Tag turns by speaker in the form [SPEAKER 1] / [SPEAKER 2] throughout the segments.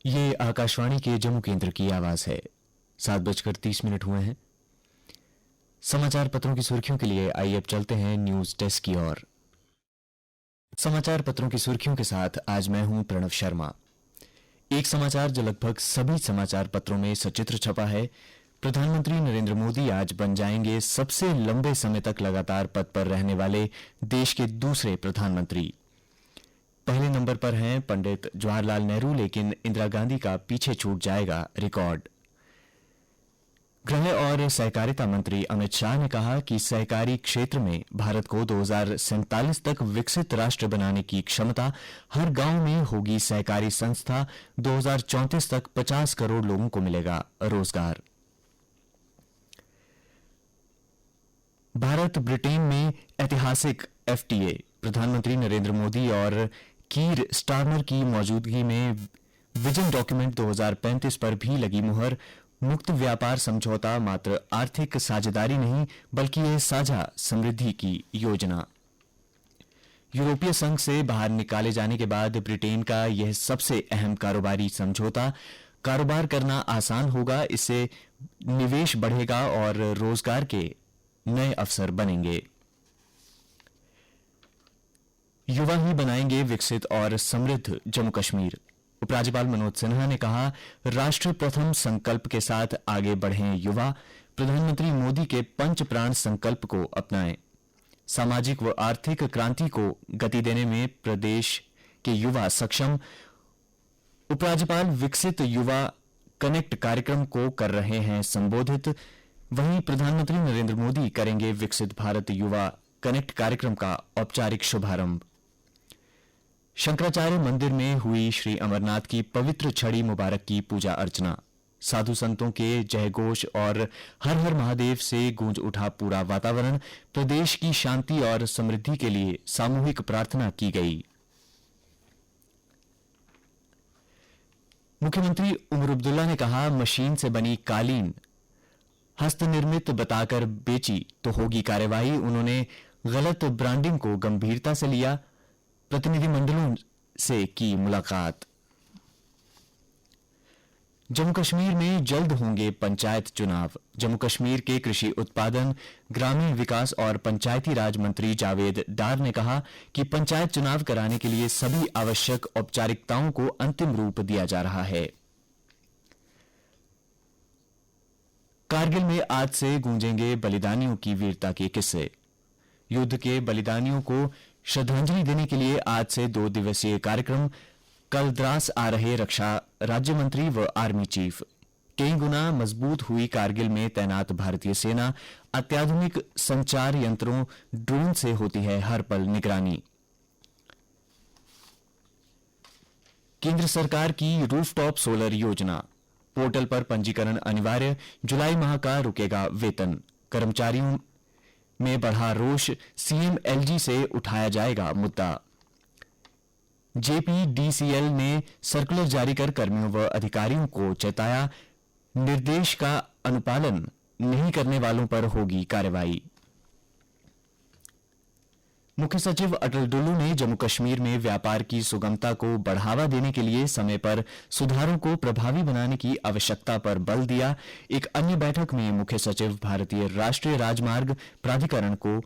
[SPEAKER 1] ये आकाशवाणी के जम्मू केंद्र की आवाज है। 7:30 हुए हैं। समाचार पत्रों की सुर्खियों के लिए आइए अब चलते हैं न्यूज डेस्क की ओर। समाचार पत्रों की सुर्खियों के साथ आज मैं हूं प्रणव शर्मा। एक समाचार जो लगभग सभी समाचार पत्रों में सचित्र छपा है। प्रधानमंत्री नरेंद्र मोदी आज बन जाएंगे सबसे लंबे समय तक लगातार पद पर रहने वाले देश के दूसरे प्रधानमंत्री। पहले नंबर पर हैं पंडित जवाहरलाल नेहरू, लेकिन इंदिरा गांधी का पीछे छूट जाएगा रिकॉर्ड। गृह और सहकारिता मंत्री अमित शाह ने कहा कि सहकारी क्षेत्र में भारत को 2047 तक विकसित राष्ट्र बनाने की क्षमता, हर गांव में होगी सहकारी संस्था, 2034 तक 50 करोड़ लोगों को मिलेगा रोजगार। भारत ब्रिटेन में ऐतिहासिक एफटीए, प्रधानमंत्री नरेंद्र मोदी और कीर स्टारमर की मौजूदगी में विजन डॉक्यूमेंट 2035 पर भी लगी मुहर। मुक्त व्यापार समझौता मात्र आर्थिक साझेदारी नहीं, बल्कि यह साझा समृद्धि की योजना। यूरोपीय संघ से बाहर निकाले जाने के बाद ब्रिटेन का यह सबसे अहम कारोबारी समझौता। कारोबार करना आसान होगा, इससे निवेश बढ़ेगा और रोजगार के नए अवसर बनेंगे। युवा ही बनाएंगे विकसित और समृद्ध जम्मू कश्मीर। उपराज्यपाल मनोज सिन्हा ने कहा, राष्ट्र प्रथम संकल्प के साथ आगे बढ़ें युवा। प्रधानमंत्री मोदी के पंच प्राण संकल्प को अपनाएं। सामाजिक व आर्थिक क्रांति को गति देने में प्रदेश के युवा सक्षम। उपराज्यपाल विकसित युवा कनेक्ट कार्यक्रम को कर रहे हैं संबोधित। वहीं प्रधानमंत्री नरेंद्र मोदी करेंगे विकसित भारत युवा कनेक्ट कार्यक्रम का औपचारिक शुभारंभ। शंकराचार्य मंदिर में हुई श्री अमरनाथ की पवित्र छड़ी मुबारक की पूजा अर्चना। साधु संतों के जयघोष और हर हर महादेव से गूंज उठा पूरा वातावरण। प्रदेश की शांति और समृद्धि के लिए सामूहिक प्रार्थना की गई। मुख्यमंत्री उमर अब्दुल्ला ने कहा, मशीन से बनी कालीन हस्तनिर्मित बताकर बेची तो होगी कार्रवाई। उन्होंने गलत ब्रांडिंग को गंभीरता से लिया। प्रतिनिधिमंडलों से की मुलाकात। जम्मू कश्मीर में जल्द होंगे पंचायत चुनाव। जम्मू कश्मीर के कृषि उत्पादन, ग्रामीण विकास और पंचायती राज मंत्री जावेद डार ने कहा कि पंचायत चुनाव कराने के लिए सभी आवश्यक औपचारिकताओं को अंतिम रूप दिया जा रहा है। कारगिल में आज से गूंजेंगे बलिदानियों की वीरता के किस्से। युद्ध के बलिदानियों को श्रद्धांजलि देने के लिए आज से 2 दिवसीय कार्यक्रम। कल द्रास आ रहे रक्षा राज्य मंत्री व आर्मी चीफ। कई गुना मजबूत हुई कारगिल में तैनात भारतीय सेना। अत्याधुनिक संचार यंत्रों, ड्रोन से होती है हर पल निगरानी। केंद्र सरकार की रूफटॉप सोलर योजना। पोर्टल पर पंजीकरण अनिवार्य। जुलाई माह का रुकेगा वेतन। कर्मचारियों में बढ़ा रोष, सीएम एलजी से उठाया जाएगा मुद्दा। जेपीडीसीएल ने सर्कुलर जारी कर कर्मियों व अधिकारियों को चेताया, निर्देश का अनुपालन नहीं करने वालों पर होगी कार्रवाई। मुख्य सचिव अटल डुल्लू ने जम्मू कश्मीर में व्यापार की सुगमता को बढ़ावा देने के लिए समय पर सुधारों को प्रभावी बनाने की आवश्यकता पर बल दिया। एक अन्य बैठक में मुख्य सचिव भारतीय राष्ट्रीय राजमार्ग प्राधिकरण को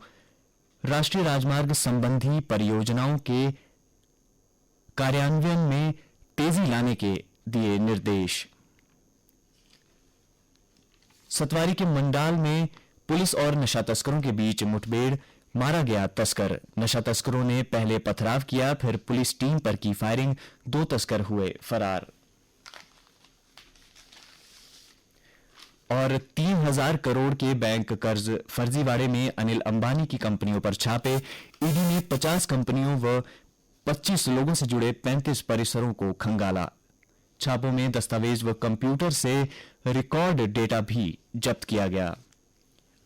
[SPEAKER 1] राष्ट्रीय राजमार्ग संबंधी परियोजनाओं के कार्यान्वयन में तेजी लाने के दिए निर्देश। सतवारी के मंडाल में पुलिस और नशा तस्करों के बीच मुठभेड़, मारा गया तस्कर। नशा तस्करों ने पहले पथराव किया, फिर पुलिस टीम पर की फायरिंग। 2 तस्कर हुए फरार। और 3000 करोड़ के बैंक कर्ज फर्जीवाड़े में अनिल अंबानी की कंपनियों पर छापे। ईडी ने 50 कंपनियों व 25 लोगों से जुड़े 35 परिसरों को खंगाला। छापों में दस्तावेज व कंप्यूटर से रिकॉर्ड डेटा भी जब्त किया गया।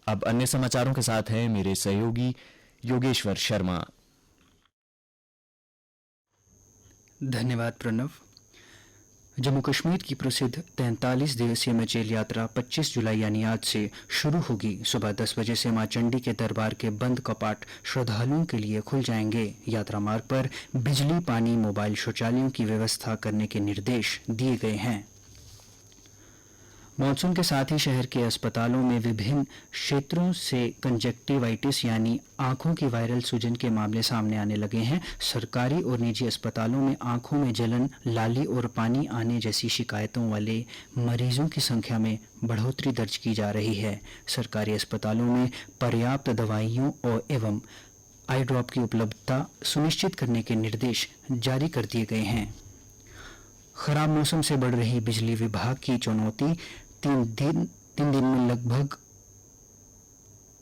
[SPEAKER 1] अब अन्य समाचारों के साथ हैं मेरे सहयोगी योगेश्वर शर्मा।
[SPEAKER 2] धन्यवाद प्रणव। जम्मू कश्मीर की प्रसिद्ध 43 दिवसीय मचेल यात्रा 25 जुलाई यानी आज से शुरू होगी। सुबह 10 बजे से मां चंडी के दरबार के बंद कपाट श्रद्धालुओं के लिए खुल जाएंगे। यात्रा मार्ग पर बिजली, पानी, मोबाइल शौचालयों की व्यवस्था करने के निर्देश दिए गए हैं। मानसून के साथ ही शहर के अस्पतालों में विभिन्न क्षेत्रों से कंजक्टिवाइटिस यानी आंखों की वायरल सूजन के मामले सामने आने लगे हैं। सरकारी और निजी अस्पतालों में आंखों में जलन, लाली और पानी आने जैसी शिकायतों वाले मरीजों की संख्या में बढ़ोतरी दर्ज की जा रही है। सरकारी अस्पतालों में पर्याप्त दवाइयों और एवं आई ड्रॉप की उपलब्धता सुनिश्चित करने के निर्देश जारी कर दिए गए हैं। खराब मौसम से बढ़ रही बिजली विभाग की चुनौती। तीन दिन में लगभग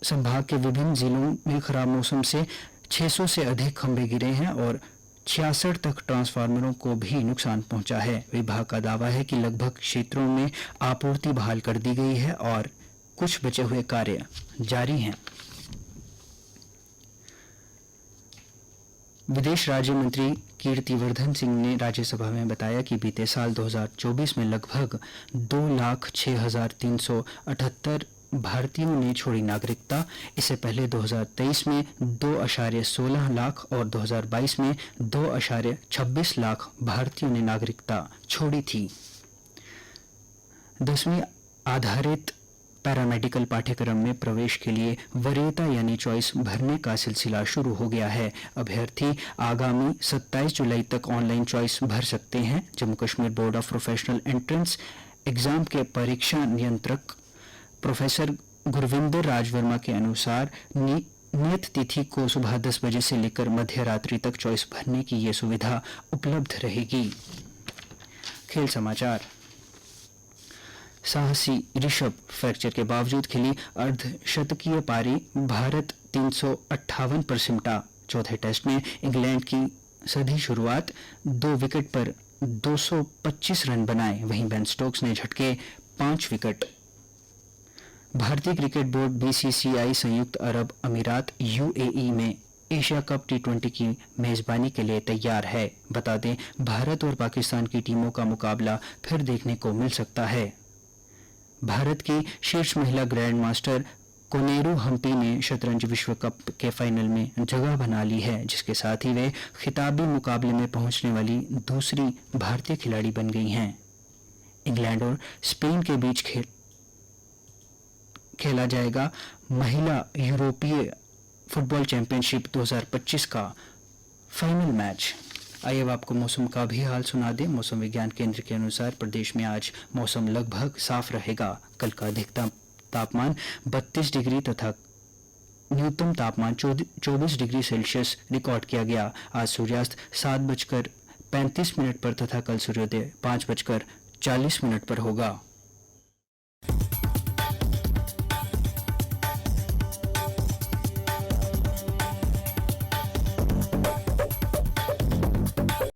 [SPEAKER 2] संभाग के विभिन्न जिलों में खराब मौसम से 600 से अधिक खंभे गिरे हैं और 66 तक ट्रांसफार्मरों को भी नुकसान पहुंचा है। विभाग का दावा है कि लगभग क्षेत्रों में आपूर्ति बहाल कर दी गई है और कुछ बचे हुए कार्य जारी हैं। विदेश राज्य मंत्री कीर्तिवर्धन सिंह ने राज्यसभा में बताया कि बीते साल 2024 में लगभग 2,06,378 भारतीयों ने छोड़ी नागरिकता। इससे पहले 2023 में 2.16 लाख और 2022 में 2.26 लाख भारतीयों ने नागरिकता छोड़ी थी। 10वीं आधारित पैरामेडिकल पाठ्यक्रम में प्रवेश के लिए वरीयता यानी चॉइस भरने का सिलसिला शुरू हो गया है। अभ्यर्थी आगामी 27 जुलाई तक ऑनलाइन चॉइस भर सकते हैं। Jammu Kashmir board of professional entrance exam के परीक्षा नियंत्रक प्रोफेसर गुरविंदर राज वर्मा के अनुसार नियत तिथि को सुबह 10 बजे से लेकर मध्य रात्रि तक चॉइस भरने की ये सुविधा उपलब्ध रहेगी। खेल समाचार। साहसी ऋषभ फ्रैक्चर के बावजूद खेली अर्धशतकीय पारी। भारत 358 पर सिमटा। चौथे टेस्ट में इंग्लैंड की सधी शुरुआत। 2 विकेट पर 225 रन बनाए। वहीं बेन स्टोक्स ने झटके 5 विकेट। भारतीय क्रिकेट बोर्ड बीसीसीआई संयुक्त अरब अमीरात यूएई में एशिया कप टी20 की मेजबानी के लिए तैयार है। बता दें, भारत और पाकिस्तान की टीमों का मुकाबला फिर देखने को मिल सकता है। भारत की शीर्ष महिला ग्रैंड मास्टर कोनेरू हम्पी ने शतरंज विश्व कप के फाइनल में जगह बना ली है, जिसके साथ ही वे खिताबी मुकाबले में पहुंचने वाली दूसरी भारतीय खिलाड़ी बन गई हैं। इंग्लैंड और स्पेन के बीच खेला जाएगा महिला यूरोपीय फुटबॉल चैंपियनशिप 2025 का फाइनल मैच। आइए अब आपको मौसम का भी हाल सुना दें। मौसम विज्ञान केंद्र के अनुसार प्रदेश में आज मौसम लगभग साफ रहेगा। कल का अधिकतम तापमान 32 डिग्री तथा न्यूनतम तापमान 24 डिग्री सेल्सियस रिकॉर्ड किया गया। आज सूर्यास्त 7:35 पर तथा कल सूर्योदय 5:40 पर होगा।